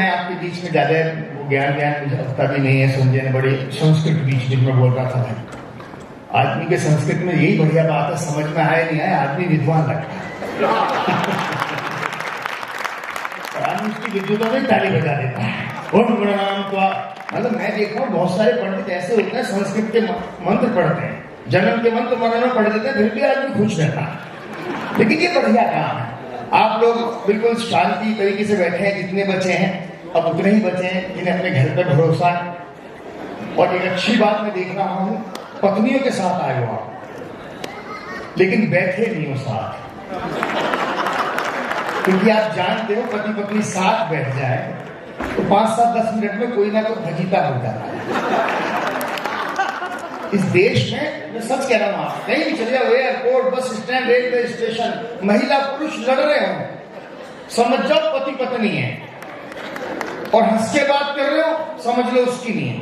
मैं आपके बीच में ज्यादा ज्ञान मुझे लगता भी नहीं है। संजय ने बड़े संस्कृत बीच में बोल रहा था भाई, आदमी के संस्कृत में यही बढ़िया बात है, समझ में आया नहीं आया आदमी विद्वान लगता है। आदमी उसकी विद्युतों में ताली बजा देता है। ओम प्रणाम तो मतलब मैं देखा हूँ बहुत सारे पंडित ऐसे होते हैं संस्कृत के मंत्र पढ़ते हैं, जन्म के मंत्र मरण में पढ़ देते हैं, फिर भी आदमी खुश रहता है। लेकिन ये बढ़िया काम है। आप लोग बिल्कुल शांति तरीके से बैठे हैं, जितने बचे हैं अब उतने ही बचे हैं जिन्हें अपने घर पर भरोसा है। और एक अच्छी बात मैं देख रहा हूं, पत्नियों के साथ आए हो आप, लेकिन बैठे नहीं हो साथ, क्योंकि आप जानते हो पति पत्नी साथ बैठ जाए तो 5-7-10 मिनट में कोई ना कोई फजीता हो जाता है। इस देश में मैं सच कह रहा हूं, आप कहीं भी चले जाओ, airport, bus stand, railway station, महिला पुरुष लड़ रहे हो, समझ जाओ पति पत्नी है, और हंस के बात कर रहे हो समझ लो उसकी नहीं है।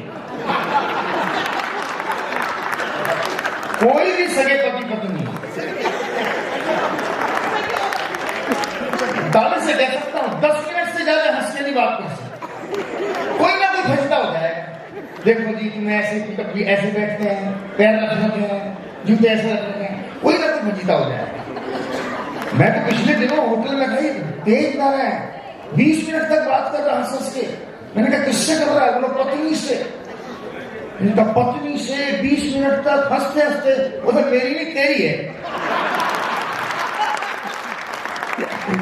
कोई भी सगे पति पत्नी दावे से कह सकता हूं 10 मिनट से ज्यादा हंस के नहीं बात कर सकते, कोई ना कोई फजता हो जाएगा। देखो जी तुम्हें ऐसे बैठते हैं, पैर रख रखे हैं, जूते ऐसे रख रखे हैं, कोई ना कोई फजीता हो जाएगा। मैं तो पिछले दिनों होटल में गई, तेज ना रहे 20 मिनट तक बात कर रहा हंस के। मैंने कहा किससे कर रहा है? बोलो पत्नी से। इनका पत्नी से 20 मिनट तक हंसते हंसते, वो तो मेरी नहीं तेरी है।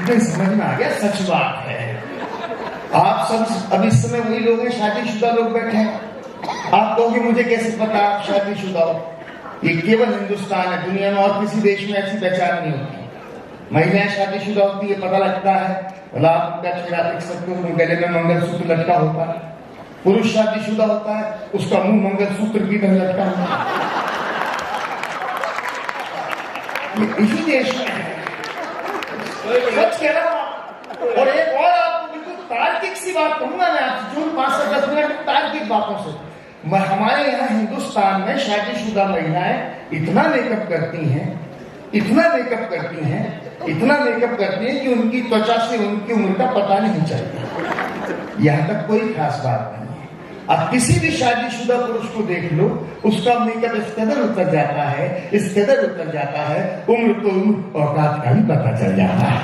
समझ में आ गया, सच बात है। आप सब अब इस समय वही लोग हैं, शादीशुदा लोग बैठे हैं। आप कहोगे मुझे कैसे पता आप शादीशुदा हो? ये केवल हिंदुस्तान है, दुनिया में और किसी देश में ऐसी पहचान नहीं होती। महिलाएं शादीशुदा होती है, पता लगता है, भला आप उनका चेहरा देख सकते हो, गले में मंगलसूत्र लटका होता है। पुरुष शादीशुदा होता है, उसका मुंह मंगलसूत्र की तरह लटका होता है। इसी देश में सच कह रहा हूं। और एक और आपको बिल्कुल तार्किक सी बात कहूंगा मैं आपसे, जो 5-10 मिनट तार्किक बातों से। हमारे यहाँ हिंदुस्तान में शादीशुदा महिलाएं इतना मेकअप करती हैं, इतना मेकअप करती हैं, इतना मेकअप करती हैं कि उनकी त्वचा से उनकी उम्र का पता नहीं चलता। यहां तक कोई खास बात नहीं है। अब किसी भी शादीशुदा पुरुष को देख लो, उसका मेकअप इस कदर उतर जाता है, इस कदर उतर जाता है, उम्र तो उम्र औकात का भी पता चल जाता है।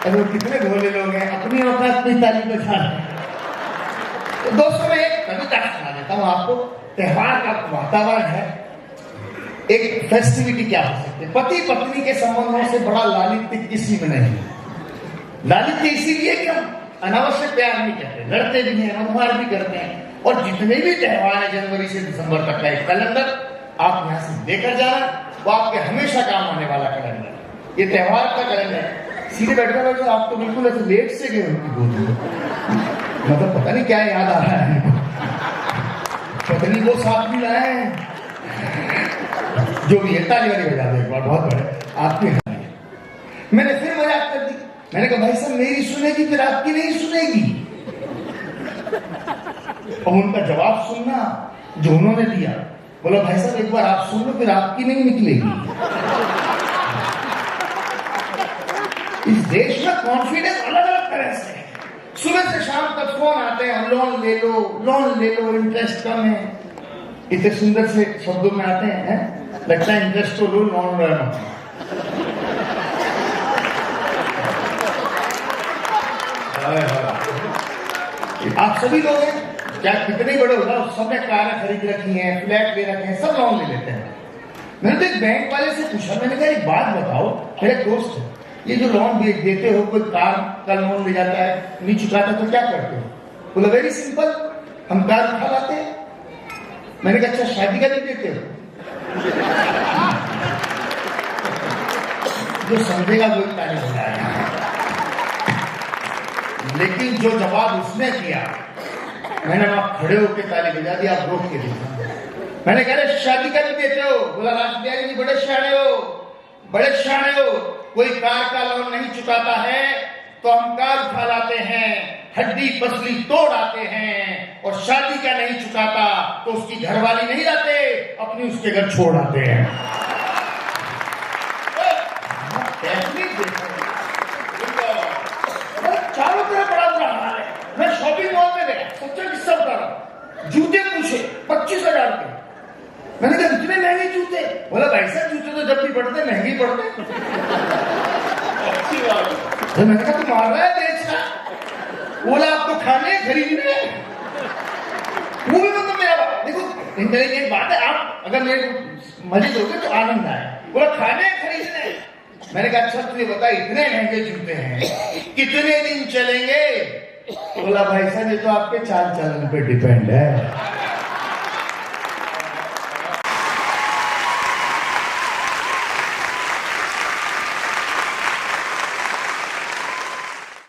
अरे कितने भोले लोग हैं, अपनी औकात पे ताली बजा। तो दोस्तों मैं एक कविता सुना देता हूं आपको। त्योहार का वातावरण है, एक फेस्टिविटी क्या हो सकती है। पति पत्नी के संबंधों से बड़ा लालित्य किसी में नहीं। लालित्य इसीलिए कि हम अनावश्यक प्यार नहीं करते, लड़ते भी हैं, मनमार भी करते हैं। और जितने भी त्योहार है जनवरी से दिसंबर तक का एक कैलेंडर आप यहाँ से लेकर जाना, वो आपके हमेशा काम आने वाला कैलेंडर। ये त्योहार का कैलेंडर सीधे बैठकर बैठे आप तो बिल्कुल ऐसे लेट से गए उनकी गोद में, मतलब पता नहीं क्या याद आ रहा है, पत्नी को साथ भी लाए, जो भी है ताली वाली बजा दो एक बार, बहुत बड़े आपकी हानि है। मैंने फिर मजाक कर दी, मैंने कहा भाई साहब मेरी सुनेगी फिर आपकी नहीं सुनेगी। और उनका जवाब सुनना जो उन्होंने दिया, बोला भाई साहब एक बार आप सुन लो फिर आपकी नहीं निकलेगी। इस देश में कॉन्फिडेंस अलग अलग तरह से है। सुबह से शाम तक फोन आते हैं, लोन ले लो, इंटरेस्ट कम है। इतने सुंदर से शब्दों में आते हैं, लगता है इंटरेस्ट तो लो, लोन रहना। आप सभी लोग हैं, क्या कितने बड़े हो जाओ, सबने कार खरीद रखी हैं, फ्लैट ले रखे हैं, सब लोन ले लेते हैं। मैंने तो एक बैंक वाले से पूछा, मैंने कहा एक बात बताओ, मेरे दोस्त ये जो लोन देते हो, कोई कार का लोन ले जाता है नहीं चुकाता तो क्या करते हो? बोला वेरी सिंपल, हम कार उठा लाते हैं। मैंने कहा अच्छा शादी का नहीं देते हो? जो समझेगा वही ताली बजाएगा। लेकिन जो जवाब उसने दिया, मैंने आप खड़े होकर ताली बजा दी, आप रोक के देखा। मैंने कहा शादी का नहीं देते हो? बोला राजबिहारी जी बड़े शाणे हो, बड़े शाणे हो। कोई कार का लोन नहीं चुकाता है तो हम कार उठा लाते हैं, हड्डी पसली तोड़ आते हैं। और शादी का नहीं चुकाता तो उसकी घरवाली नहीं लाते, अपनी उसके घर छोड़ आते हैं। सच्चा किस्सा बता रहा हूं। जूते पूछे 25,000 के। मैंने कहा इतने महंगे जूते? बोला भाई साहब जूते तो जब भी पड़ते महंगे ही पड़ते। अच्छी बात है। तो मैंने कहा तू मार रहा है बेचना? बोला आपको खाने खरीदने? वो भी मतलब मेरा देखो इंटेलिजेंट बात है। आप अगर मेरे को मजे दोगे तो आनंद आए। बोला खाने खरीदने? मैंने कहा अच्छा तुझे बता इतने महंगे जूते हैं कितने दिन चलेंगे? बोला भाई साहब ये तो आपके चाल चलन पे डिपेंड है।